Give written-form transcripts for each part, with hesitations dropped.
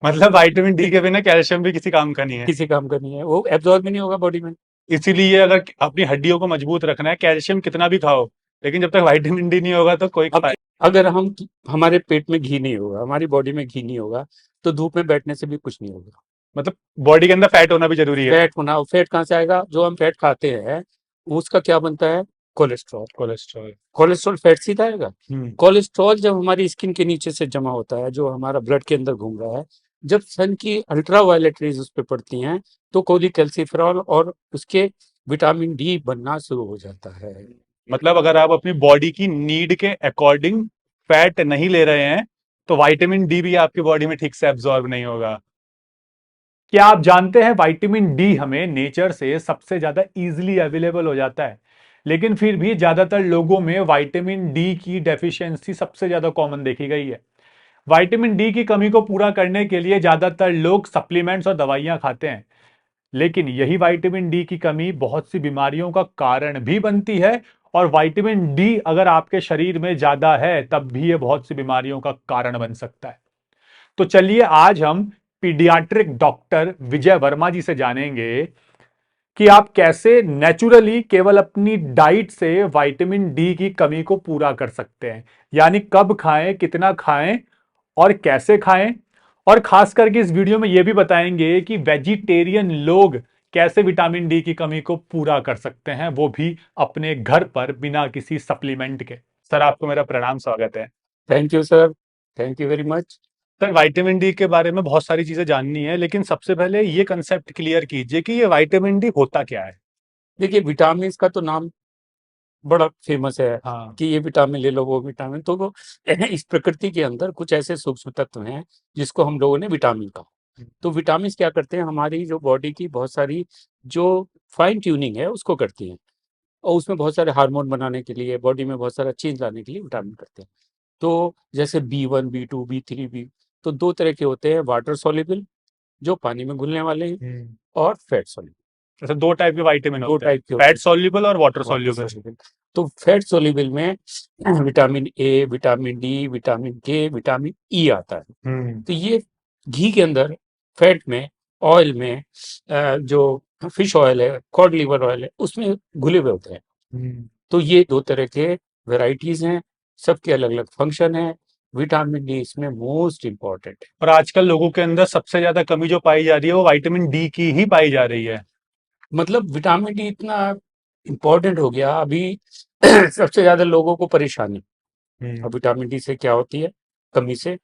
मतलब vitamin D के बिना कैल्शियम भी किसी काम का नहीं है। किसी काम का नहीं है, वो एब्जॉर्ब भी नहीं होगा बॉडी में। इसीलिए अगर अपनी हड्डियों को मजबूत रखना है, कैल्शियम कितना भी खाओ, लेकिन जब तक विटामिन डी नहीं होगा तो कोई अब फायदा। अगर हम हमारे पेट में घी नहीं होगा, हमारी बॉडी में घी नहीं होगा, तो धूप में बैठने से भी कुछ नहीं होगा। मतलब बॉडी के अंदर फैट होना भी जरूरी है। फैट होना, फैट कहाँ से आएगा? जो हम फैट खाते हैं उसका क्या बनता है? कोलेस्ट्रॉल। कोलेस्ट्रॉल। कोलेस्ट्रॉल फैट से ही तो आएगा। हम्म। कोलेस्ट्रॉल जब हमारी स्किन के नीचे से जमा होता है, जो हमारा ब्लड के अंदर घूम रहा है, जब सन की अल्ट्रा वायलेट रेज उस पर पड़ती हैं, तो कोलिकैल्सिफेरॉल और उसके विटामिन डी बनना शुरू हो जाता है। मतलब अगर आप अपनी बॉडी की नीड के अकॉर्डिंग फैट नहीं ले रहे हैं, तो विटामिन डी भी आपकी बॉडी में ठीक से एब्जॉर्ब नहीं होगा। क्या आप जानते हैं विटामिन डी हमें नेचर से सबसे ज्यादा इजीली अवेलेबल हो जाता है, लेकिन फिर भी ज्यादातर लोगों में विटामिन डी की डेफिशिएंसी सबसे ज्यादा कॉमन देखी गई है। विटामिन डी की कमी को पूरा करने के लिए ज्यादातर लोग सप्लीमेंट्स और दवाइयां खाते हैं, लेकिन यही विटामिन डी की कमी बहुत सी बीमारियों का कारण भी बनती है। और विटामिन डी अगर आपके शरीर में ज्यादा है, तब भी ये बहुत सी बीमारियों का कारण बन सकता है। तो चलिए आज हम पीडियाट्रिक डॉक्टर विजय वर्मा जी से जानेंगे कि आप कैसे नेचुरली केवल अपनी डाइट से विटामिन डी की कमी को पूरा कर सकते हैं। यानी कब खाएं, कितना खाएं और कैसे खाएं। और खास करके इस वीडियो में यह भी बताएंगे कि वेजिटेरियन लोग कैसे विटामिन डी की कमी को पूरा कर सकते हैं, वो भी अपने घर पर बिना किसी सप्लीमेंट के। सर आपको मेरा प्रणाम, स्वागत है। Thank you sir, thank you very much. Sir vitamin D के बारे में बहुत सारी चीजें जाननी है, लेकिन सबसे पहले ये कंसेप्ट क्लियर कीजिए कि ये विटामिन डी होता क्या है। देखिए, विटामिन का तो नाम बड़ा फेमस है हाँ। कि ये विटामिन ले लो, वो विटामिन, तो वो इस प्रकृति के अंदर कुछ ऐसे सूक्ष्म तत्व हैं जिसको हम लोगों ने विटामिन कहा। तो विटामिन क्या करते हैं? हमारी जो बॉडी की बहुत सारी जो फाइन ट्यूनिंग है उसको करती हैं, और उसमें बहुत सारे हार्मोन बनाने के लिए, बॉडी में बहुत सारा चेंज लाने के लिए विटामिन करते हैं। तो जैसे B1, B2, B3, बी, तो दो तरह के होते हैं, वाटर सॉल्युबल जो पानी में घुलने वाले हैं, हम्म। और फैट सॉल्युबल। जैसे दो टाइप के विटामिन दो होते हैं, टाइप के होते फैट हैं, सॉल्युबल और वाटर वाटर सॉल्युबल। सॉल्युबल। तो फैट सॉल्युबल में vitamin A, vitamin D, vitamin के, विटामिन ई आता है। हम्म। तो ये घी के अंदर, फैट में, ऑयल में, जो फिश ऑयल है, कॉड लिवर ऑयल है, उसमें घुले हुए होते हैं। हम्म। तो ये दो तरह के वेराइटीज हैं, सबके अलग अलग फंक्शन है। विटामिन डी इसमें मोस्ट इंपॉर्टेंट है। और आजकल लोगों के अंदर सबसे ज्यादा कमी जो पाई जा रही है, वो विटामिन डी की ही पाई जा रही है। मतलब विटामिन डी इतना इम्पोर्टेंट हो गया अभी सबसे ज्यादा लोगों को परेशानी। हम्म। अब विटामिन डी से क्या होती है? कमी से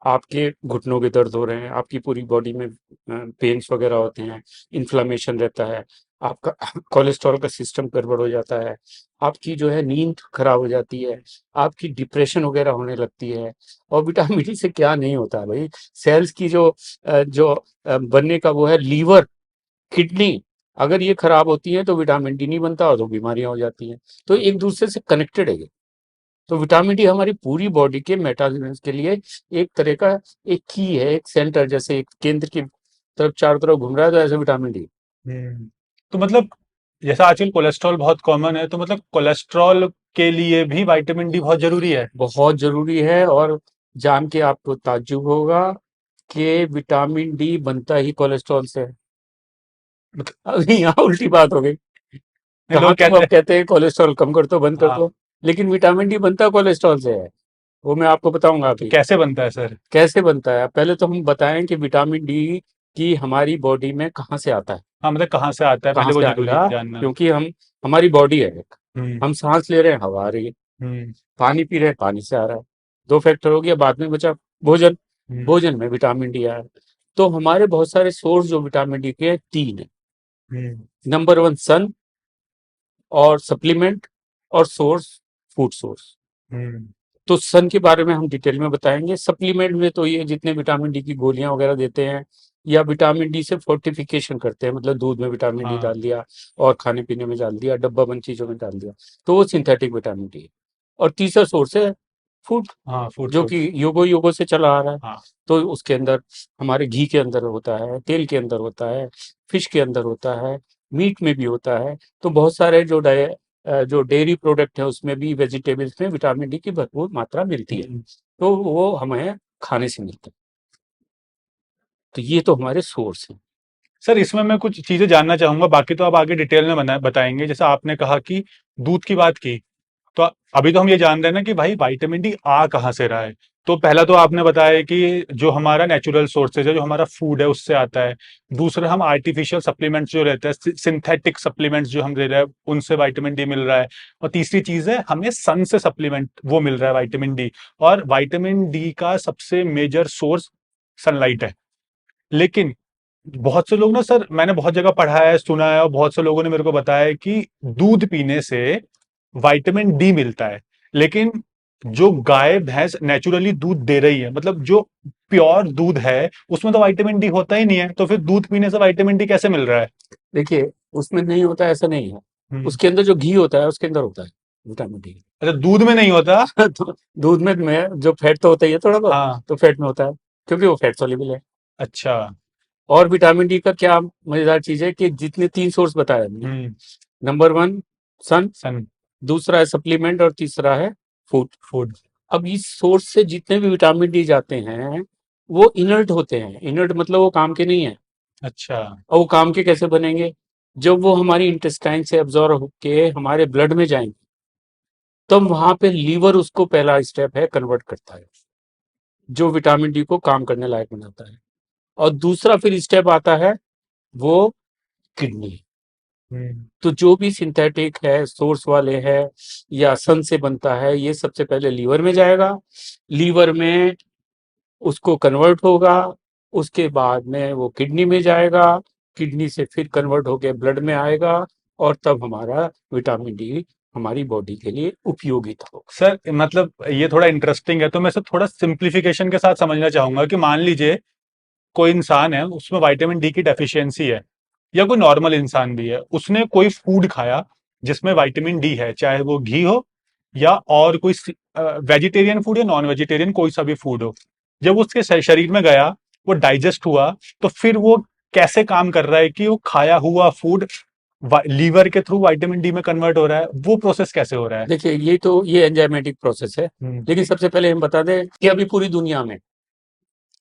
आपके घुटनों के दर्द हो रहे हैं, आपकी पूरी बॉडी में पेन्स वगैरह होते हैं, इन्फ्लामेशन रहता है, आपका कोलेस्ट्रॉल का सिस्टम गड़बड़ हो जाता है, आपकी जो है नींद खराब हो जाती है, आपकी डिप्रेशन वगैरह होने लगती है। और विटामिन डी से क्या नहीं होता है भाई? सेल्स की बनने का वो है, लीवर, किडनी, अगर ये खराब होती है तो विटामिन डी नहीं बनता, और तो बीमारियां हो जाती हैं। तो एक दूसरे से कनेक्टेड है ये। तो विटामिन डी हमारी पूरी बॉडी के मेटाबॉलिज्म के लिए एक तरह का एक की है, एक सेंटर, जैसे एक केंद्र की तरफ चारों तरफ घूम रहा है, तो ऐसे विटामिन डी। हम्म। तो मतलब जैसा आजकल कोलेस्ट्रॉल बहुत कॉमन है, तो मतलब कोलेस्ट्रॉल के लिए भी विटामिन डी बहुत जरूरी है। बहुत जरूरी है। और जान के आपको ताज्जुब होगा कि विटामिन डी बनता ही कोलेस्ट्रॉल से है। मतलब अभी यहाँ उल्टी बात हो गई। कहाँ लोग तुम कहते अब हैं। कहते हैं कोलेस्ट्रॉल कम कर दो, बंद कर हाँ। दो, लेकिन विटामिन डी बनता कोलेस्ट्रॉल से है। वो मैं आपको बताऊंगा तो अभी कैसे बनता है सर? कैसे बनता है। पहले तो हम बताएं कि विटामिन डी की हमारी बॉडी में कहाँ से आता है। हाँ, मतलब कहाँ से आता है, कहाँ पहले वो से जरूरी आएगा? है जानना। क्योंकि हम, हमारी बॉडी है एक, हम्म। हम सांस ले रहे हैं, हवा आ रही है, हम्म। पानी पी रहे हैं, पानी से आ रहा है। दो फैक्टर हो गया, बाद में बचा भोजन। हम्म। भोजन में विटामिन डी आया। तो हमारे बहुत सारे सोर्स जो विटामिन डी के हैं, तीन है। हम्म। नंबर वन सन, और सप्लीमेंट, और सोर्स, फूड सोर्स। हम्म। तो सन के बारे में हम डिटेल में बताएंगे। सप्लीमेंट में तो ये जितने विटामिन डी की गोलियां वगैरह देते हैं, या विटामिन डी से फोर्टिफिकेशन करते हैं, मतलब दूध में विटामिन डी हाँ। डाल दिया, और खाने पीने में डाल दिया, डब्बा बंद चीजों में डाल दिया, तो वो सिंथेटिक विटामिन डी है। और तीसरा सोर्स है फूड, हाँ, फूड जो कि सोर्स। युगों युगों से चला आ रहा है। हाँ। तो उसके अंदर हमारे घी के अंदर होता है, तेल के अंदर होता है, फिश के अंदर होता है, मीट में भी होता है। तो बहुत सारे जो डेयरी प्रोडक्ट है उसमें भी, वेजिटेबल्स में विटामिन डी की भरपूर मात्रा मिलती है। हम्म। तो वो हमें खाने से मिलता है। तो ये तो हमारे सोर्स हैं। सर इसमें मैं कुछ चीजें जानना चाहूंगा, बाकी तो आप आगे डिटेल में बताएंगे। जैसे आपने कहा कि दूध की बात की, तो अभी तो हम ये जान रहे हैं ना कि भाई विटामिन डी आ कहाँ से रहा है। तो पहला तो आपने बताया कि जो हमारा नेचुरल सोर्सेज है, जो हमारा फूड है, उससे आता है। दूसरा, हम आर्टिफिशियल सप्लीमेंट्स जो रहते हैं, सिंथेटिक सप्लीमेंट्स जो हम ले रहे हैं, उनसे विटामिन डी मिल रहा है। और तीसरी चीज है, हमें सन से सप्लीमेंट वो मिल रहा है विटामिन डी। और विटामिन डी का सबसे मेजर सोर्स सनलाइट है। लेकिन बहुत से लोग ना सर, मैंने बहुत जगह पढ़ा है, सुना है, और बहुत से लोगों ने मेरे को बताया है कि दूध पीने से विटामिन डी मिलता है। लेकिन जो गाय भैंस नेचुरली दूध दे रही है, मतलब जो प्योर दूध है, उसमें तो विटामिन डी होता ही नहीं है। तो फिर दूध पीने से विटामिन डी कैसे मिल रहा है? देखिए, उसमें नहीं होता ऐसा नहीं है। हम्म। उसके अंदर जो घी होता है उसके अंदर होता है विटामिन डी। अच्छा, दूध में नहीं होता? तो दूध में जो फैट तो होता ही है थोड़ा बहुत, हाँ। तो फैट में होता है, क्योंकि वो फैट सॉल्युबल है। अच्छा। और विटामिन डी का क्या मजेदार चीज है कि जितने 3 सोर्स बताए हमने, हम्म। नंबर 1 सन, सन। दूसरा है सप्लीमेंट और तीसरा है फूड। फूड। अब इस सोर्स से जितने भी विटामिन डी जाते हैं वो इनर्ट होते हैं। इनर्ट मतलब वो काम के नहीं है। अच्छा। और वो काम के कैसे बनेंगे? जब वो हमारी इंटेस्टाइन से एब्जॉर्ब होके हमारे ब्लड में जाएंगे, तब वहां पे लीवर उसको पहला स्टेप है कन्वर्ट करता है, जो विटामिन डी को काम करने लायक बनाता है। और दूसरा फिर स्टेप आता है वो किडनी। हम्म। तो जो भी सिंथेटिक है, सोर्स वाले है या सन से बनता है, ये सबसे पहले लीवर में जाएगा। लीवर में उसको कन्वर्ट होगा, उसके बाद में वो किडनी में जाएगा, किडनी से फिर कन्वर्ट होके ब्लड में आएगा, और तब हमारा विटामिन डी हमारी बॉडी के लिए उपयोगित होगा। सर मतलब ये थोड़ा इंटरेस्टिंग है, तो मैं सर थोड़ा सिंप्लीफिकेशन के साथ समझना चाहूंगा कि मान लीजिए कोई इंसान है, उसमें विटामिन डी की डेफिशिएंसी है, या कोई नॉर्मल इंसान भी है, उसने कोई फूड खाया जिसमें विटामिन डी है, चाहे वो घी हो या और कोई वेजिटेरियन फूड या नॉन वेजिटेरियन कोई सा भी फूड हो। जब उसके शरीर में गया, वो डाइजेस्ट हुआ, तो फिर वो कैसे काम कर रहा है कि वो खाया हुआ फूड लीवर के थ्रू विटामिन डी में कन्वर्ट हो रहा है, वो प्रोसेस कैसे हो रहा है? देखिए, ये एंजाइमेटिक प्रोसेस है। हम्म। लेकिन सबसे पहले हम बता दें कि अभी पूरी दुनिया में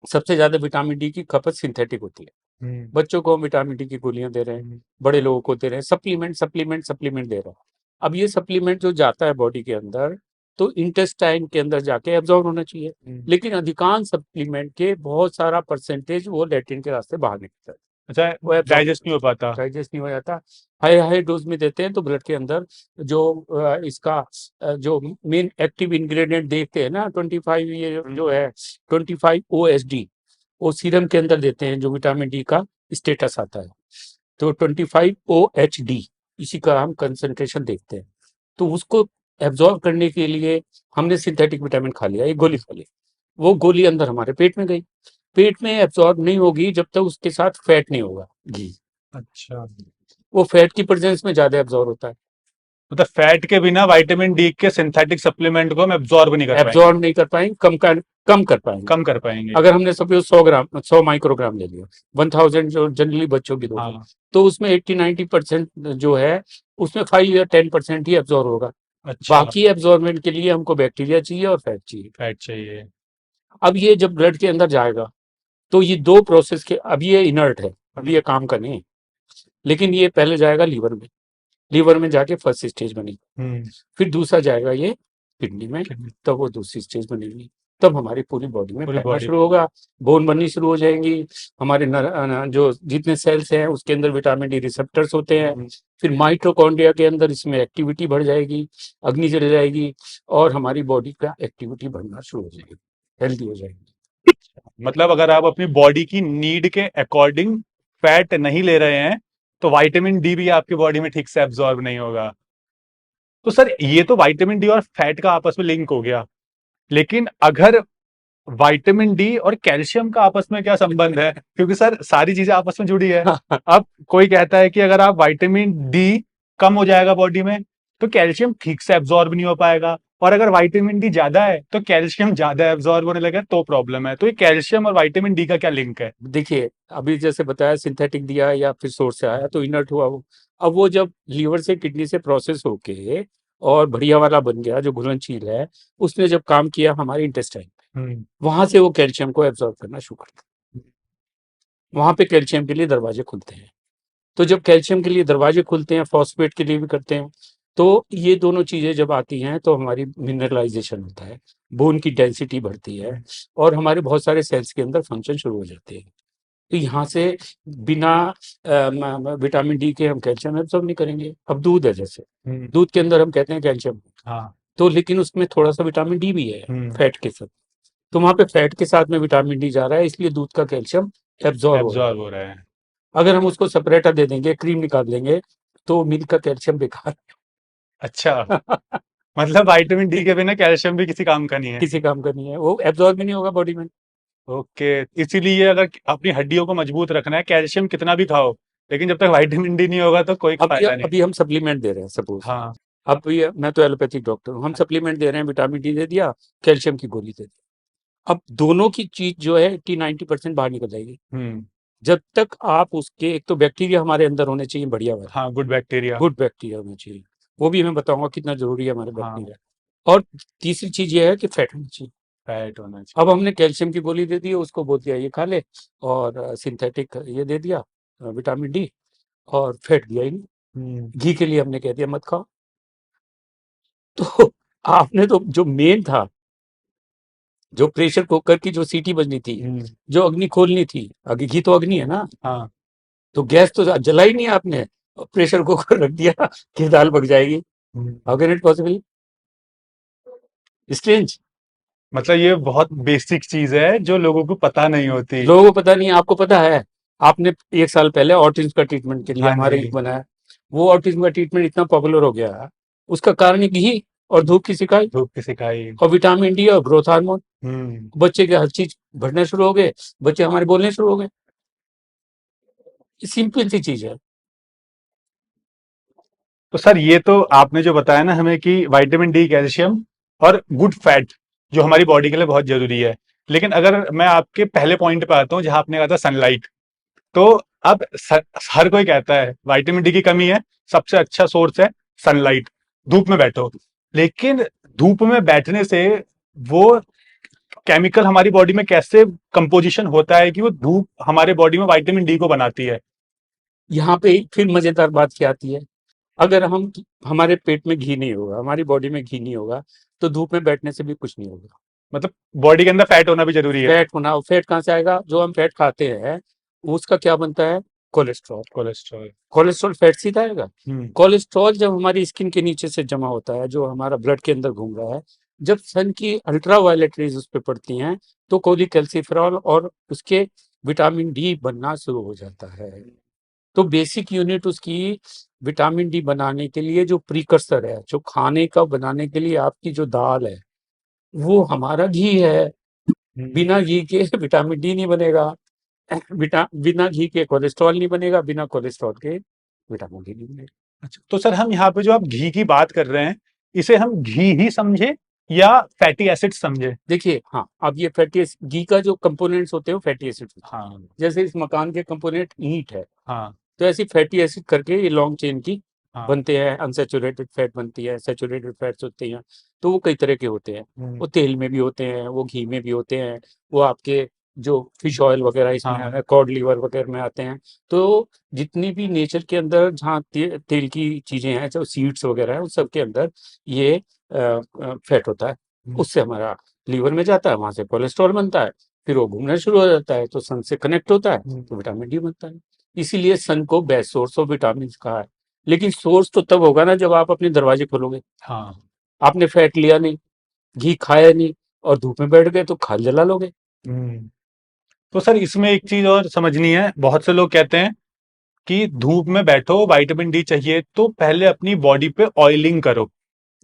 सबसे ज्यादा विटामिन डी की खपत सिंथेटिक होती है। हम्म। बच्चों को हम विटामिन डी की गोलियां दे रहे हैं, बड़े लोगों को दे रहे हैं, सप्लीमेंट सप्लीमेंट सप्लीमेंट दे रहे हैं। अब ये सप्लीमेंट जो जाता है बॉडी के अंदर, तो इंटेस्टाइन के अंदर जाके एब्जॉर्ब होना चाहिए। हम्म। लेकिन अधिकांश सप्लीमेंट के बहुत सारा परसेंटेज वो लेट्रिन के रास्ते बाहर निकलता है, अच्छा, वो एब्जॉर्ब डाइजेस्ट नहीं हो पाता? डाइजेस्ट नहीं हो जाता। हाई हाई डोज में देते हैं तो ब्लड के अंदर जो इसका जो मेन एक्टिव इंग्रेडिएंट देखते हैं ना, 25, ये जो है 25 OSD, वो सीरम के अंदर देते हैं, जो विटामिन डी का स्टेटस आता है। तो 25 OHD, इसी का हम कंसंट्रेशन देखते हैं। तो उसको एब्जॉर्ब करने के लिए हमने सिंथेटिक विटामिन खा लिया, एक गोली खा ली, वो गोली अंदर हमारे पेट में गई। पेट में एब्जॉर्ब नहीं होगी जब तक उसके साथ फैट नहीं होगा, घी। अच्छा, वो फैट की प्रेजेंस में ज्यादा एब्जॉर्ब होता है। मतलब फैट के बिना विटामिन डी के सिंथेटिक सप्लीमेंट को हम एब्जॉर्ब नहीं कर पाएंगे? एब्जॉर्ब नहीं कर पाएंगे, कम कर पाएंगे। कम कर पाएंगे। अगर हमने सपोज 100 माइक्रोग्राम ले लिया, 1000 जो जनरली बच्चों की डोज है, हाँ। तो उसमें 80-90% जो है, उसमें 5 या 10% ही एब्जॉर्ब होगा। अच्छा। बाकी एब्जॉर्बमेंट के लिए हमको बैक्टीरिया चाहिए और फैट चाहिए। फैट चाहिए। अब ये जब ब्लड के अंदर जाएगा, तो ये दो प्रोसेस के, अभी ये इनर्ट है, अभी ये काम का नहीं है, लेकिन ये पहले जाएगा लीवर में, लीवर में जाके फर्स्ट स्टेज बनेगी, हम्म। फिर दूसरा जाएगा ये किडनी में, तब वो दूसरी स्टेज बनेगी। तब हमारी पूरी बॉडी में पूरी फैलना बॉडी। शुरू होगा, बोन बननी शुरू हो जाएंगी, हमारे जो जितने सेल्स हैं उसके अंदर विटामिन डी रिसेप्टर्स होते हैं। फिर माइटोकॉन्ड्रिया के अंदर इसमें एक्टिविटी बढ़ जाएगी, अग्नि जल जाएगी, और हमारी बॉडी का एक्टिविटी बढ़ना शुरू हो जाएगी, हेल्दी हो जाएगी। मतलब अगर आप अपनी बॉडी की नीड के अकॉर्डिंग फैट नहीं ले रहे हैं, तो विटामिन डी भी आपकी बॉडी में ठीक से एब्जॉर्ब नहीं होगा। तो सर ये तो विटामिन डी और फैट का आपस में लिंक हो गया, लेकिन अगर विटामिन डी और कैल्शियम का आपस में क्या संबंध है? क्योंकि सर सारी चीजें आपस में जुड़ी है। अब कोई कहता है कि अगर आप विटामिन डी कम हो जाएगा बॉडी में, तो कैल्शियम ठीक से एब्जॉर्ब नहीं हो पाएगा, और अगर विटामिन डी ज्यादा है तो कैल्शियम ज्यादा एब्जॉर्ब होने लगे तो प्रॉब्लम है। तो ये कैल्शियम और विटामिन डी का क्या लिंक है? देखिए, अभी जैसे बताया सिंथेटिक दिया या फिर सोर्स से आया तो इनर्ट हुआ वो। अब वो जब लीवर से किडनी से प्रोसेस होके और बढ़िया वाला बन गया जो घुलनशील है, उसने जब काम किया हमारे इंटेस्टाइन, हम्म। वहां से वो कैल्शियम को एब्जॉर्ब करना शुरू करता है। वहां पे कैल्शियम के लिए दरवाजे खुलते हैं। तो जब कैल्शियम के लिए दरवाजे खुलते हैं, फॉस्फेट के लिए भी करते हैं, तो ये दोनों चीजें जब आती हैं तो हमारी मिनरलाइजेशन होता है, बोन की डेंसिटी बढ़ती है, और हमारे बहुत सारे सेल्स के अंदर फंक्शन शुरू हो जाते हैं। तो यहाँ से बिना विटामिन डी के हम कैल्शियम एब्सॉर्ब नहीं करेंगे। अब दूध है, जैसे दूध के अंदर हम कहते हैं कैल्शियम, हाँ। तो लेकिन उसमें थोड़ा सा विटामिन डी भी है हम्म। फैट के साथ। तो वहां पे फैट के साथ में विटामिन डी जा रहा है, इसलिए दूध का कैल्शियम एब्जॉर्ब हो रहा है। एब्जॉर्ब हो रहा है। अगर हम उसको सेपरेटर दे देंगे, क्रीम निकाल देंगे, तो मिल्क का कैल्शियम बेकार अच्छा, मतलब विटामिन डी के बिना कैल्शियम भी किसी काम का नहीं है। किसी काम का नहीं है, वो एब्जॉर्ब भी नहीं होगा बॉडी में। ओके, इसीलिए अगर अपनी हड्डियों को मजबूत रखना है, कैल्शियम कितना भी खाओ, लेकिन जब तक विटामिन डी नहीं होगा तो कोई अभी फायदा नहीं। अभी हम सप्लीमेंट दे रहे हैं, सपोज। हाँ। अब ये, मैं तो एलोपैथिक डॉक्टर हूँ, हम सप्लीमेंट दे रहे हैं, विटामिन डी दे दिया, कैल्शियम की गोली दे दी। अब दोनों की चीज जो है 80-90% बाहर निकल जाएगी। हम्म। जब तक आप उसके, एक तो बैक्टीरिया हमारे अंदर होने चाहिए बढ़िया वाले, हाँ, गुड बैक्टीरिया। गुड बैक्टीरिया होना चाहिए, वो भी मैं बताऊंगा कितना जरूरी है हमारे हाँ, बैक्टीरिया। और तीसरी चीज ये है कि फैट होना चाहिए। फैट होना अब हमने कैल्शियम की गोली दे दी, उसको बोल दिया ये खा ले, और सिंथेटिक ये दे दिया, विटामिन डी, और फैट दिया ही नहीं। चाहिए। घी के लिए हमने कह दिया मत खाओ। तो आपने तो जो मेन था, जो प्रेशर कुकर की जो सीटी बजनी थी, जो अग्नि खोलनी थी, आगे घी तो अग्नि है ना, हाँ। तो गैस तो जला ही नहीं आपने, प्रेशर कुकर रख दिया कि दाल पक जाएगी। How can it possible? Strange. मतलब ये बहुत बेसिक चीज है जो लोगों को पता नहीं होती। लोगों को पता नहीं, आपको पता है? आपने 1 साल पहले ऑटिज्म का ट्रीटमेंट के लिए हाँ हमारे जी। एक बनाया, वो ऑटिज्म का ट्रीटमेंट इतना पॉपुलर हो गया, उसका कारण ही घी और धूप की सिकाई धूप की सिकाई। और विटामिन डी और ग्रोथ हार्मोन। हम्म। बच्चे के हर चीज बढ़ने शुरू हो गए, बच्चे हमारे बोलने शुरू हो गए। सिंपल सी चीज है। तो सर, ये तो आपने जो बताया ना हमें कि विटामिन डी, कैल्शियम और गुड फैट जो हमारी बॉडी के लिए बहुत जरूरी है, लेकिन अगर मैं आपके पहले पॉइंट पे आता हूँ जहां आपने कहा था सनलाइट, तो अब हर कोई कहता है विटामिन डी की कमी है, सबसे अच्छा सोर्स है सनलाइट, धूप में बैठो। लेकिन धूप में बैठने से वो केमिकल हमारी बॉडी में कैसे कंपोजिशन होता है कि वो धूप हमारे बॉडी में विटामिन डी को बनाती है? यहाँ पे फिर मजेदार बात क्या आती है, अगर हम, हमारे पेट में घी नहीं होगा, हमारी बॉडी में घी नहीं होगा, तो धूप में बैठने से भी कुछ नहीं होगा। मतलब बॉडी के अंदर फैट होना भी जरूरी है। फैट होना, फैट कहाँ से आएगा? जो हम फैट खाते हैं उसका क्या बनता है? कोलेस्ट्रॉल। कोलेस्ट्रॉल। कोलेस्ट्रॉल फैट से आएगा। हम्म। कोलेस्ट्रॉल जब हमारी स्किन के नीचे से जमा होता है, जो हमारा ब्लड के अंदर घूम रहा है, जब सन की अल्ट्रा वायलेट रेज उस पर पड़ती हैं, तो कोलिकैल्सिफेरॉल और उसके विटामिन डी बनना शुरू हो जाता है। तो बेसिक यूनिट उसकी विटामिन डी बनाने के लिए जो प्रीकर्सर है, जो खाने का बनाने के लिए आपकी जो दाल है, वो हमारा घी है। बिना घी के विटामिन डी नहीं बनेगा, बिना घी के कोलेस्ट्रॉल नहीं बनेगा, बिना कोलेस्ट्रॉल के विटामिन डी नहीं बनेगा। अच्छा, तो सर हम यहाँ पे जो आप घी की बात कर रहे हैं, इसे हम घी ही समझे या फैटी एसिड समझे? देखिए, हाँ, अब ये फैटी घी का जो कंपोनेंट्स होते हैं वो फैटी एसिड होते हैं। हाँ। जैसे इस मकान के कंपोनेंट ईंट है, हाँ। तो ऐसी फैटी एसिड करके ये लॉन्ग चेन की हाँ। बनते हैं, अनसेचुरेटेड फैट बनती है, सैचुरेटेड फैट्स होती हैं। तो वो कई तरह के होते हैं, वो तेल में भी होते हैं, वो घी में भी होते हैं, वो आपके जो फिश ऑयल वगैरह इसमें हाँ। है, कॉड लिवर वगैरह में आते हैं। तो जितनी भी नेचर के अंदर जहाँ तेल की चीजें हैं, जो सीड्स वगैरह है, उन सब के अंदर ये फैट होता है। उससे हमारा लीवर में जाता है, वहां से कोलेस्ट्रॉल बनता है, फिर वो घूमना शुरू हो जाता है, तो सन से कनेक्ट होता है, तो विटामिन डी बनता है। इसीलिए सन को बेस्ट सोर्स ऑफ विटामिन कहा है। लेकिन सोर्स तो तब होगा ना जब आप अपने दरवाजे खोलोगे। हाँ। आपने फैट लिया नहीं, घी खाया नहीं, और धूप में बैठ गए, तो खाल जला लोगे। हम्म। तो सर इसमें एक चीज और समझनी है, बहुत से लोग कहते हैं कि धूप में बैठो, विटामिन डी चाहिए तो पहले अपनी बॉडी पे ऑयलिंग करो,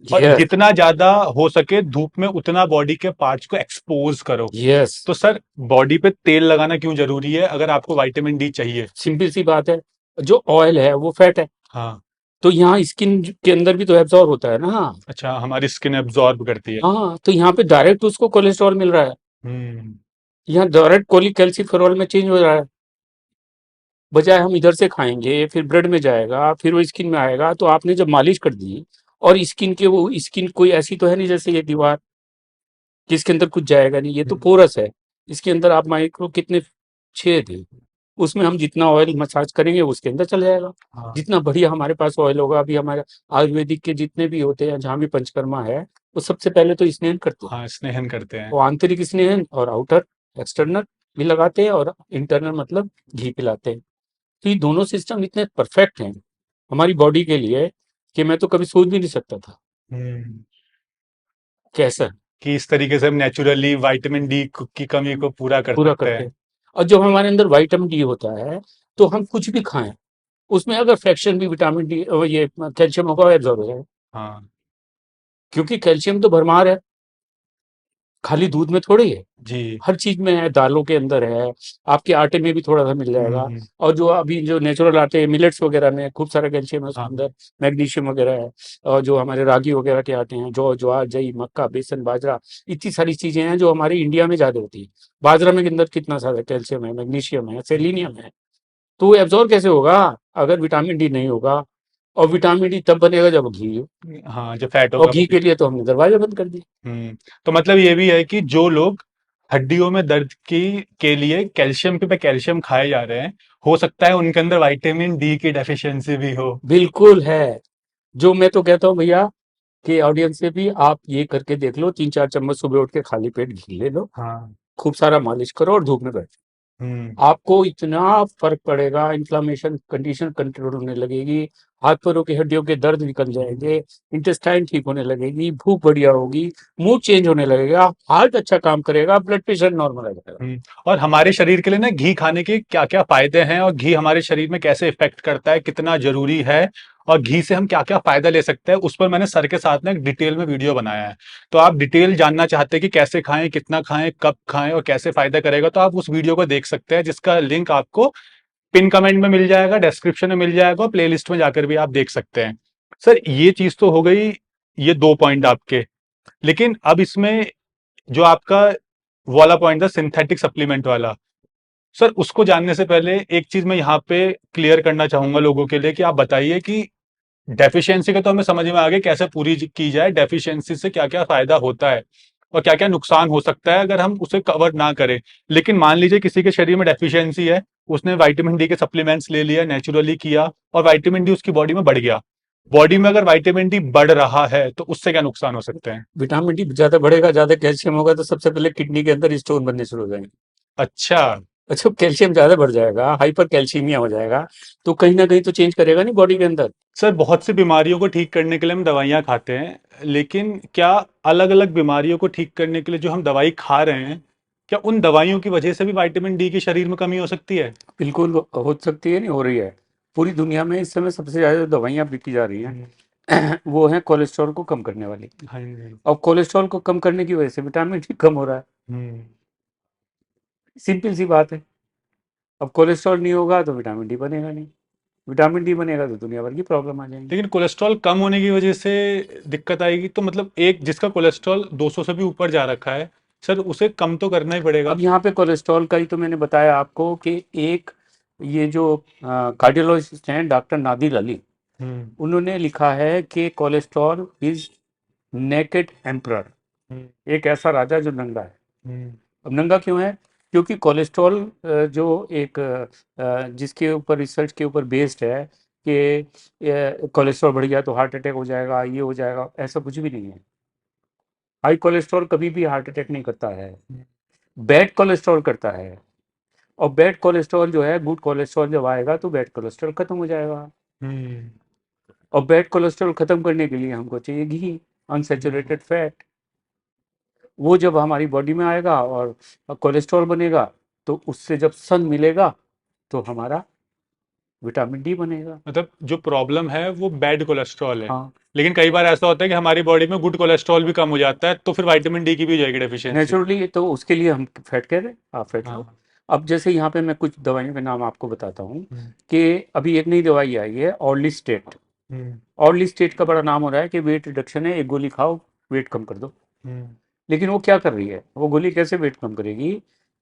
और यस, जितना ज्यादा हो सके धूप में उतना बॉडी के पार्ट्स को एक्सपोज करो। यस, तो सर बॉडी पे तेल लगाना क्यों जरूरी है अगर आपको विटामिन डी चाहिए? सिंपल सी बात है, जो ऑयल है वो फैट है, हाँ। तो यहाँ स्किन के अंदर भी तो एब्जॉर्ब होता है ना। अच्छा, हमारी स्किन एब्जॉर्ब करती है। हाँ, तो यहाँ पे डायरेक्ट उसको कोलेस्ट्रॉल मिल रहा है, हम्म। यहाँ डायरेक्ट कोलिकैल्सिफेरॉल में चेंज हो रहा है। बजाय हम इधर से खाएंगे, फिर ब्लड में जाएगा, फिर वो स्किन में आएगा, तो आपने जब मालिश कर दी, और स्किन के, वो स्किन कोई ऐसी तो है नहीं जैसे ये दीवार जिसके अंदर कुछ जाएगा नहीं, ये तो पोरस है। इसके अंदर आप माइक्रो कितने छेद है, उसमें हम जितना ऑयल मसाज करेंगे उसके अंदर चल जाएगा। हाँ जितना बढ़िया हमारे पास ऑयल होगा, अभी हमारे आयुर्वेदिक के जितने भी होते हैं, जहाँ भी पंचकर्मा है, वो सबसे पहले तो स्नेन करते हैं। हाँ, स्नेहन करते हैं। वो आंतरिक स्नेहन और आउटर एक्सटर्नल भी लगाते हैं, और इंटरनल मतलब घी पिलाते हैं। तो ये दोनों सिस्टम इतने परफेक्ट हैं हमारी बॉडी के लिए कि मैं तो कभी सोच भी नहीं सकता था हम्म, कैसा कि इस तरीके से हम नेचुरली विटामिन डी की कमी को पूरा कर पूरा सकते करते हैं। हैं। और जब हमारे अंदर विटामिन डी होता है, तो हम कुछ भी खाएं, उसमें अगर फ्रैक्शन भी विटामिन डी ये कैल्शियम होगा, एब्जॉर्ब हो जाएगा। हाँ क्योंकि कैल्शियम तो भरमार है, खाली दूध में थोड़ी है, जी। हर चीज में है, दालों के अंदर है, आपके आटे में भी थोड़ा सा मिल जाएगा। हम्म, और जो अभी जो नेचुरल आटे हैं, मिलेट्स वगैरह में खूब सारा कैल्शियम है उसके हाँ अंदर, मैग्नीशियम वगैरह है। और जो हमारे रागी वगैरह के आटे हैं, जौ ज्वार जई मक्का बेसन बाजरा, इतनी सारी चीजें हैं जो हमारे इंडिया में ज्यादा होती है। बाजरा में के अंदर कितना सारा कैल्शियम है, मैग्नीशियम है, सेलिनियम है। तो वो एब्जॉर्ब कैसे होगा अगर विटामिन डी नहीं होगा? और विटामिन डी तब बनेगा जब घी हो, हाँ, जो फैट और होगा घी वो। के लिए तो हमने दरवाजा बंद कर दिया। तो मतलब ये भी है कि जो लोग हड्डियों में दर्द की के लिए कैल्शियम पे कैल्शियम खाए जा रहे हैं, हो सकता है उनके अंदर विटामिन डी की डेफिशिएंसी भी हो। बिल्कुल है। जो मैं तो कहता हूँ भैया कि ऑडियंस से भी आप ये करके देख लो, 3-4 चम्मच सुबह उठ के खाली पेट घी ले लो, हाँ। खूब सारा मालिश करो और धूप में बैठो। हम्म। आपको इतना फर्क पड़ेगा, इन्फ्लामेशन कंडीशन कंट्रोल होने लगेगी, हाथ पैरों की हड्डियों के दर्द निकल जाएंगे, इंटेस्टाइन ठीक होने लगेगी, भूख बढ़िया होगी, मूड चेंज होने लगेगा, हार्ट अच्छा काम करेगा, ब्लड प्रेशर नॉर्मल आ जाएगा। और हमारे शरीर के लिए ना घी खाने के क्या क्या फायदे हैं, और घी हमारे शरीर में कैसे इफेक्ट करता है, कितना जरूरी है, और घी से हम क्या क्या फायदा ले सकते हैं, उस पर मैंने सर के साथ ना एक डिटेल में वीडियो बनाया है। तो आप डिटेल जानना चाहते हैं कि कैसे खाएं, कितना खाएं, कब खाएं और कैसे फायदा करेगा, तो आप उस वीडियो को देख सकते हैं, जिसका लिंक आपको पिन कमेंट में मिल जाएगा, डिस्क्रिप्शन में मिल जाएगा, और प्लेलिस्ट में जाकर भी आप देख सकते हैं। सर ये चीज तो हो गई, ये 2 पॉइंट आपके। लेकिन अब इसमें जो आपका वाला पॉइंट था सिंथेटिक सप्लीमेंट वाला, सर उसको जानने से पहले एक चीज मैं यहाँ पे क्लियर करना चाहूंगा लोगों के लिए, कि आप बताइए कि डेफिशिएंसी का तो हमें समझ में आ गया, कैसे पूरी की जाए, डेफिशिएंसी से क्या क्या फायदा होता है और क्या क्या नुकसान हो सकता है अगर हम उसे कवर ना करें। लेकिन मान लीजिए किसी के शरीर में डेफिशिएंसी है, उसने विटामिन डी के सप्लीमेंट्स ले लिया, नेचुरली किया, और विटामिन डी उसकी बॉडी में बढ़ गया। बॉडी में अगर विटामिन डी बढ़ रहा है तो उससे क्या नुकसान हो सकते हैं? विटामिन डी ज्यादा बढ़ेगा, ज्यादा कैल्शियम होगा, तो सबसे पहले किडनी के अंदर स्टोन बनने शुरू हो जाएंगे। अच्छा। अच्छा, कैल्शियम ज्यादा बढ़ जाएगा, हाइपर कैल्शियमिया हो जाएगा, तो कहीं ना कहीं तो चेंज करेगा नहीं बॉडी के अंदर। सर बहुत सी बीमारियों को ठीक करने के लिए हम दवाइयाँ खाते हैं, लेकिन क्या अलग अलग बीमारियों को ठीक करने के लिए जो हम दवाई खा रहे हैं, क्या उन दवाइयों की वजह से भी विटामिन डी की शरीर में कमी हो सकती है? बिल्कुल हो सकती है, नहीं हो रही है। पूरी दुनिया में इस समय सबसे ज्यादा दवाइयाँ बिकी जा रही हम्म, हैं वो है कोलेस्ट्रॉल को कम करने वाली। हाँ जी। अब कोलेस्ट्रॉल को कम करने की वजह से विटामिन डी कम हो रहा है, हम्म। सिंपल सी बात है। अब कोलेस्ट्रॉल नहीं होगा तो विटामिन डी बनेगा नहीं, विटामिन डी बनेगा तो दुनिया भर की प्रॉब्लम आ जाएंगी। लेकिन कोलेस्ट्रॉल कम होने की वजह से दिक्कत आएगी, तो मतलब एक जिसका कोलेस्ट्रॉल 200 से भी ऊपर जा रखा है, सर उसे कम तो करना ही पड़ेगा। अब यहाँ पे कोलेस्ट्रॉल का ही तो मैंने बताया आपको कि एक ये जो कार्डियोलॉजिस्ट हैं डॉक्टर नादिर अली, हम्म। उन्होंने लिखा है कि कोलेस्ट्रॉल इज नेकेड एम्परर, हम्म। एक ऐसा राजा जो नंगा है। हम्म। अब नंगा क्यों है? क्योंकि कोलेस्ट्रॉल जो एक जिसके ऊपर रिसर्च के ऊपर बेस्ड है कि कोलेस्ट्रॉल बढ़ गया तो हार्ट अटैक हो जाएगा, ये हो जाएगा, ऐसा कुछ भी नहीं है। हाई कोलेस्ट्रॉल कभी भी हार्ट अटैक नहीं करता है, बैड कोलेस्ट्रॉल करता है। और बैड कोलेस्ट्रॉल जो है, गुड कोलेस्ट्रॉल जब आएगा तो बैड कोलेस्ट्रॉल खत्म हो जाएगा। हम्म। और बैड कोलेस्ट्रॉल खत्म करने के लिए हमको चाहिए घी, अनसेचुरेटेड फैट। वो जब हमारी बॉडी में आएगा और कोलेस्ट्रॉल बनेगा, तो उससे जब सन मिलेगा तो हमारा विटामिन डी बनेगा। मतलब जो प्रॉब्लम है वो बैड कोलेस्ट्रॉल है। हाँ, लेकिन कई बार ऐसा होता है कि हमारी बॉडी में गुड कोलेस्ट्रॉल भी कम हो जाता है, तो फिर विटामिन डी की भी हो जाएगी डेफिशिएंसी। नेचुरली तो उसके लिए हम फैट कह रहे हैं, आप फैट लो। हाँ। अब जैसे यहाँ पे मैं कुछ दवाइयों के नाम आपको बताता हूँ हम्म। कि अभी एक नई दवाई आई है ऑर्ली स्टेट। हम्म। ऑर्ली स्टेट का बड़ा नाम हो रहा है कि वेट रिडक्शन है, एक गोली खाओ वेट कम कर दो। हम्म। लेकिन वो क्या कर रही है, वो गोली कैसे वेट कम करेगी?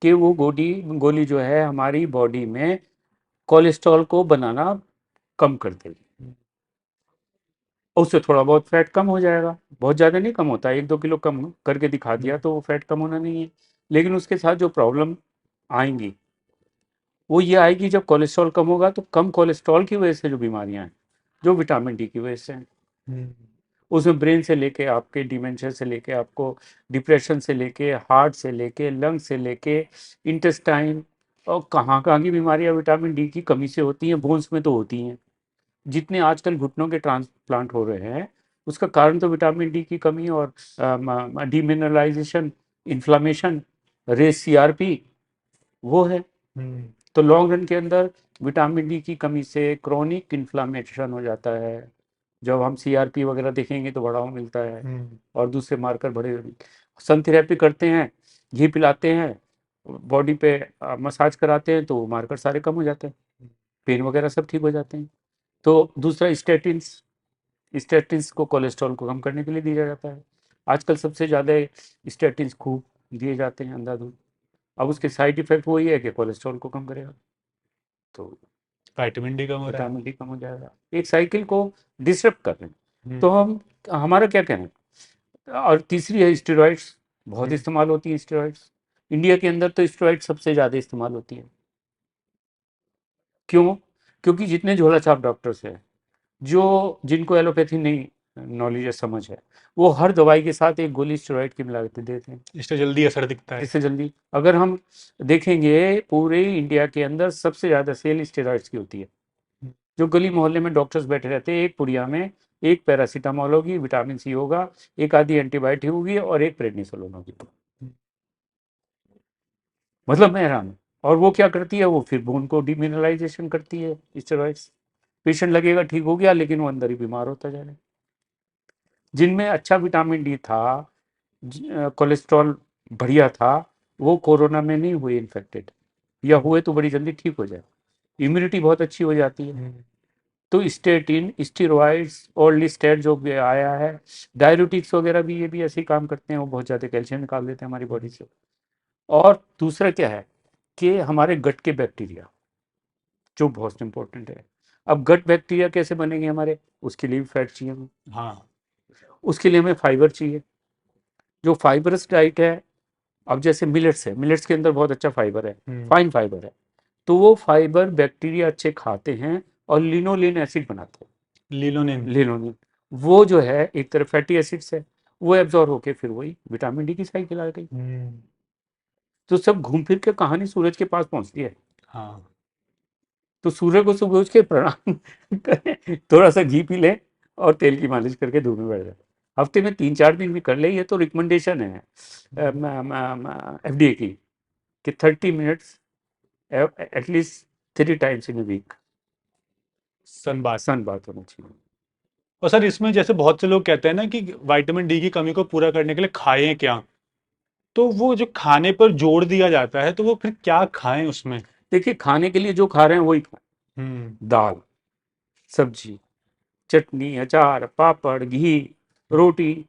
कि वो गोली गोली जो है हमारी बॉडी में कोलेस्ट्रॉल को बनाना कम कर देगी, और उससे थोड़ा बहुत फैट कम हो जाएगा। बहुत ज़्यादा नहीं कम होता है, 1-2 किलो कम करके दिखा दिया तो वो फैट कम होना नहीं है। लेकिन उसके साथ जो प्रॉब्लम आएंगी वो ये आएगी जब कोलेस्ट्रॉल कम होगा, तो कम कोलेस्ट्रॉल की वजह से जो बीमारियां हैं, जो विटामिन डी की वजह से हैं, हम्म, उसमें ब्रेन से लेके आपके डिमेंशिया से लेके आपको डिप्रेशन से लेके हार्ट से लेके लंग से लेके इंटेस्टाइन, और कहाँ कहाँ की बीमारियां विटामिन डी की कमी से होती हैं, बोन्स में तो होती हैं। जितने आजकल घुटनों के ट्रांसप्लांट हो रहे हैं, उसका कारण तो विटामिन डी की कमी और डीमिनरलाइजेशन, इन्फ्लामेशन, रेस सीआरपी, वो है। हम्म, तो लॉन्ग रन के अंदर विटामिन डी की कमी से क्रोनिक इन्फ्लामेशन हो जाता है। जब हम सीआरपी वगैरह देखेंगे तो बढ़ावा मिलता है, हम्म, और दूसरे मार्कर बड़े। सन थेरेपी करते हैं, घी पिलाते हैं, बॉडी पे मसाज कराते हैं, तो वो मार्कर सारे कम हो जाते हैं, पेन वगैरह सब ठीक हो जाते हैं। तो दूसरा स्टेटिन्स, स्टेटिन्स को कोलेस्ट्रॉल को कम करने के लिए दिया जाता है। आजकल सबसे ज़्यादा स्टेटिन्स खूब दिए जाते हैं अंधाधुंध। अब उसके साइड इफेक्ट वही है कि कोलेस्ट्रॉल को कम करेगा, तो विटामिन डी कम हो रहा है। विटामिन डी कम हो जाएगा। एक साइकिल को डिसरप्ट कर रहे हैं। हम्म, तो हम, हमारा क्या कहना है। और तीसरी है स्टेरॉइड्स, बहुत हम्म, इस्तेमाल होती है स्टेरॉइड्स। इंडिया के अंदर तो स्टेरॉइड सबसे ज़्यादा इस्तेमाल होती है। क्यों? क्योंकि जितने झोला छाप डॉक्टर्स हैं, जो जिनको एलोपैथी नहीं नॉलेज है, समझ है, वो हर दवाई के साथ एक गोली स्टेरॉइड की मिला के देते हैं, इससे जल्दी असर दिखता है। जिससे जल्दी। अगर हम देखेंगे पूरे इंडिया के अंदर सबसे ज़्यादा सेल स्टेरॉइड्स की होती है। हम्म, जो गली मोहल्ले में डॉक्टर्स बैठे रहते हैं, एक पुड़िया में एक पैरासीटामोल होगी, विटामिन सी होगा, एक आधी एंटीबायोटिक होगी और एक प्रेडनिसोलोन होगी। मतलब मैं हैरान हूँ। और वो क्या करती है, वो फिर बोन को डिमिनरलाइजेशन करती है स्टेरॉइड्स। पेशेंट लगेगा ठीक हो गया, लेकिन वो अंदर ही बीमार होता जा रहा है। जिनमें अच्छा विटामिन डी था, कोलेस्ट्रॉल बढ़िया था, वो कोरोना में नहीं हुए इन्फेक्टेड, या हुए तो बड़ी जल्दी ठीक हो जाए, इम्यूनिटी बहुत अच्छी हो जाती है। हम्म, तो स्टेटिन, स्टेरॉइड्स और लिस्टेट जो भी आया है, डाययूरेटिक्स वगैरह भी, ये भी ऐसे ही काम करते हैं, वो बहुत ज़्यादा कैल्शियम निकाल देते हैं हमारी बॉडी से। और दूसरा क्या है कि हमारे गट के बैक्टीरिया, जो बहुत इंपॉर्टेंट है। अब गट बैक्टीरिया कैसे बनेंगे हमारे, उसके लिए भी फैट चाहिए हमें, हाँ। उसके लिए हमें फाइबर चाहिए। जो फाइबरस डाइट है, अब जैसे मिलेट्स है, मिलेट्स के अंदर बहुत अच्छा फाइबर है, हम्म, फाइन फाइबर है। तो वो फाइबर बैक्टीरिया अच्छे खाते हैं और लिनोलिन एसिड बनाते लिनोनिन। हैं। लिनोलिन, वो जो है एक तरह फैटी एसिड्स है, वो एब्जॉर्ब होके फिर वही विटामिन डी की साइकिल आ गई। हम्म, तो सब घूम फिर के कहानी सूरज के पास पहुंचती है। हाँ। तो सूर्य को सुबह उठ के प्रणाम करें, थोड़ा सा घी पी लें और तेल की मालिश करके धूप में बैठ जाए। हफ्ते में 3-4 दिन भी कर ले, ये तो रिकमेंडेशन है एफडीए की, कि 30 minutes at least 3 times in a week sunbath. सन बात होना चाहिए। और सर इसमें जैसे बहुत से लोग कहते हैं ना कि विटामिन डी की कमी को पूरा करने के लिए खाएं क्या, तो वो जो खाने पर जोर दिया जाता है तो वो फिर क्या खाएं उसमें। देखिए, खाने के लिए जो खा रहे हैं वही खाएं। हम्म, दाल, सब्जी, चटनी, अचार, पापड़, घी, रोटी।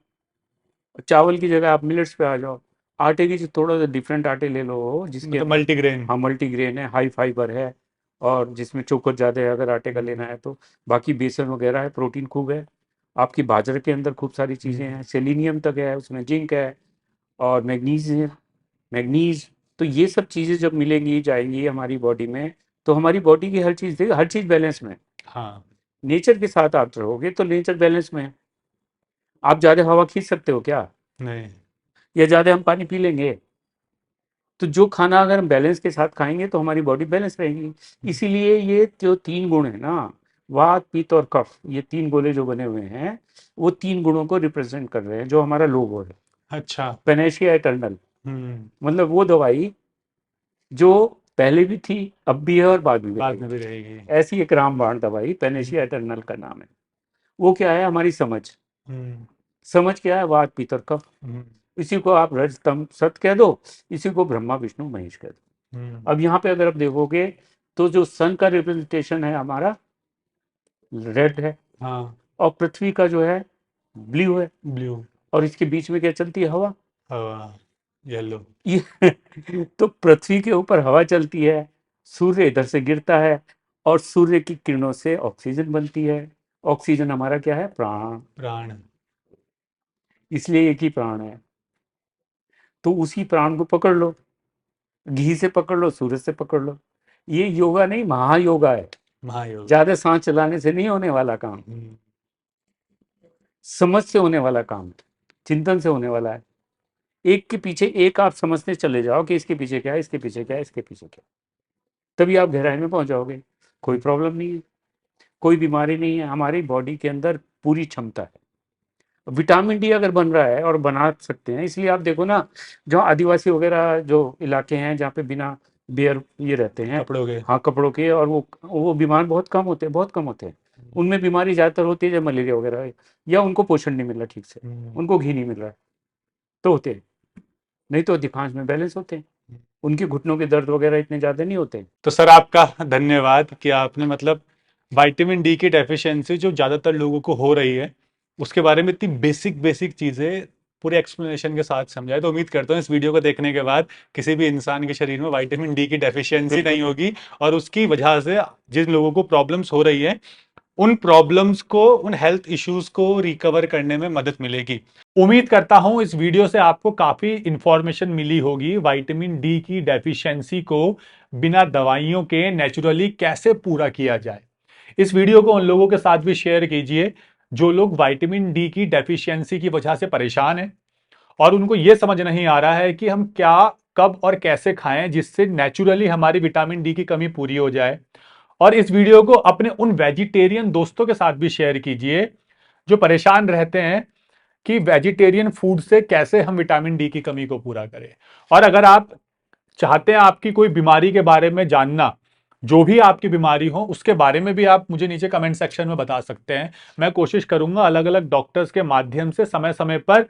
चावल की जगह आप मिलेट्स पे आ जाओ। आटे की थोड़ा सा डिफरेंट आटे ले लो, जिसके मतलब अंदर, मल्टीग्रेन। हाँ, मल्टीग्रेन है, हाई फाइबर है, और जिसमें चोकर ज़्यादा है अगर आटे का लेना हम्म, है तो। बाकी बेसन वगैरह है, प्रोटीन खूब है। आपकी बाजरे के अंदर खूब सारी चीज़ें हम्म, हैं, सेलिनियम तक है उसमें, जिंक है, और मैग्नीज, मैग्नीज। तो ये सब चीज़ें जब मिलेंगी जाएंगी हमारी बॉडी में, तो हमारी बॉडी की हर चीज़, देखिए हर चीज़ बैलेंस में है। हाँ। नेचर के साथ आप रहोगे तो नेचर बैलेंस में है। आप ज़्यादा हवा खींच सकते हो क्या, नहीं। या ज़्यादा हम पानी पी लेंगे। तो जो खाना अगर हम बैलेंस के साथ खाएंगे तो हमारी बॉडी बैलेंस रहेगी। इसीलिए ये जो 3 गुण है ना, वात पित्त और कफ, ये 3 गोले जो बने हुए हैं, वो 3 गुणों को रिप्रेजेंट कर रहे हैं, जो हमारा लोगो है, अच्छा। Panacea Eternal. हम्म। मतलब वो दवाई जो पहले भी थी, अब भी है और बाद में भी बाद में रहेगी। भी रहेगी। ऐसी एक रामबाण दवाई, हम्म, पेनेशिया एटर्नल का नाम है। वो क्या है, हमारी समझ। हम्म, समझ क्या है, वात पित्त और कफ। हम्म, इसी को आप रज तम सत कह दो, इसी को ब्रह्मा विष्णु महेश कह दो। हम्म, अब यहाँ पे अगर आप देखोगे, तो जो सन का रिप्रेजेंटेशन है हमारा, रेड है, हाँ। और पृथ्वी का जो है ब्लू है, ब्लू। और इसके बीच में क्या चलती है, हवा। हवा। येलो। ये तो पृथ्वी के ऊपर हवा चलती है, सूर्य इधर से गिरता है, और सूर्य की किरणों से ऑक्सीजन बनती है। ऑक्सीजन हमारा क्या है, प्राण। प्राण। इसलिए एक ही प्राण है। तो उसी प्राण को पकड़ लो, घी से पकड़ लो, सूरज से पकड़ लो। ये योगा नहीं, महायोगा है। महायोग। ज्यादा सांस चलाने से नहीं होने वाला काम, समझ से होने वाला काम, चिंतन से होने वाला है। एक के पीछे एक आप समझते चले जाओ कि इसके पीछे क्या है, इसके पीछे क्या है, इसके पीछे क्या है, तभी आप गहराई में पहुंच जाओगे। कोई प्रॉब्लम नहीं है, कोई बीमारी नहीं है, हमारी बॉडी के अंदर पूरी क्षमता है। विटामिन डी अगर बन रहा है और बना सकते हैं, इसलिए आप देखो ना, जो आदिवासी वगैरह जो इलाके हैं जहाँ पे बिना बेयर ये रहते हैं, कपड़ों के। हाँ कपड़ों के, और वो बीमार बहुत कम होते हैं, बहुत कम होते हैं। उनमें बीमारी ज़्यादातर होती है जब मलेरिया वगैरह है, या उनको पोषण नहीं मिल रहा ठीक से, उनको घी नहीं मिल रहा है, तो होते हैं। नहीं तो अधिकांश में बैलेंस होते हैं, उनके घुटनों के दर्द वगैरह इतने ज़्यादा नहीं होते। तो सर आपका धन्यवाद कि आपने मतलब विटामिन डी की डेफिशिएंसी जो ज़्यादातर लोगों को हो रही है उसके बारे में इतनी बेसिक बेसिक चीज़ें पूरे एक्सप्लेनेशन के साथ समझाए। तो उम्मीद करता हूँ इस वीडियो को देखने के बाद किसी भी इंसान के शरीर में विटामिन डी की डेफिशिएंसी नहीं होगी, और उसकी वजह से जिन लोगों को प्रॉब्लम्स हो रही है उन प्रॉब्लम्स को, उन हेल्थ इश्यूज को रिकवर करने में मदद मिलेगी। उम्मीद करता हूं इस वीडियो से आपको काफी इंफॉर्मेशन मिली होगी विटामिन डी की डेफिशिएंसी को बिना दवाइयों के नेचुरली कैसे पूरा किया जाए। इस वीडियो को उन लोगों के साथ भी शेयर कीजिए जो लोग विटामिन डी की डेफिशिएंसी की वजह से परेशान हैं और उनको यह समझ नहीं आ रहा है कि हम क्या, कब और कैसे खाएं जिससे नेचुरली हमारी विटामिन डी की कमी पूरी हो जाए। और इस वीडियो को अपने उन वेजिटेरियन दोस्तों के साथ भी शेयर कीजिए जो परेशान रहते हैं कि वेजिटेरियन फूड से कैसे हम विटामिन डी की कमी को पूरा करें। और अगर आप चाहते हैं आपकी कोई बीमारी के बारे में जानना, जो भी आपकी बीमारी हो उसके बारे में भी आप मुझे नीचे कमेंट सेक्शन में बता सकते हैं। मैं कोशिश करूंगा अलग अलग डॉक्टर्स के माध्यम से समय समय पर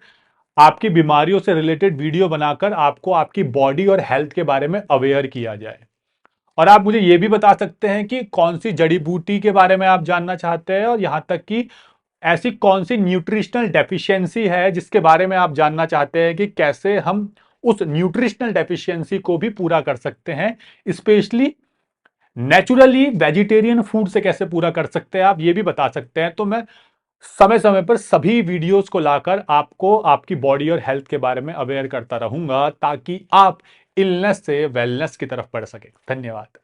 आपकी बीमारियों से रिलेटेड वीडियो बनाकर आपको आपकी बॉडी और हेल्थ के बारे में अवेयर किया जाए। और आप मुझे ये भी बता सकते हैं कि कौन सी जड़ी बूटी के बारे में आप जानना चाहते हैं, और यहां तक कि ऐसी कौन सी न्यूट्रिशनल डेफिशिएंसी है जिसके बारे में आप जानना चाहते हैं कि कैसे हम उस न्यूट्रिशनल डेफिशिएंसी को भी पूरा कर सकते हैं, स्पेशली नेचुरली वेजिटेरियन फूड से कैसे पूरा कर सकते हैं, आप ये भी बता सकते हैं। तो मैं समय समय पर सभी वीडियोस को लाकर आपको आपकी बॉडी और हेल्थ के बारे में अवेयर करता रहूंगा ताकि आप इलनेस से वेलनेस की तरफ बढ़ सके। धन्यवाद।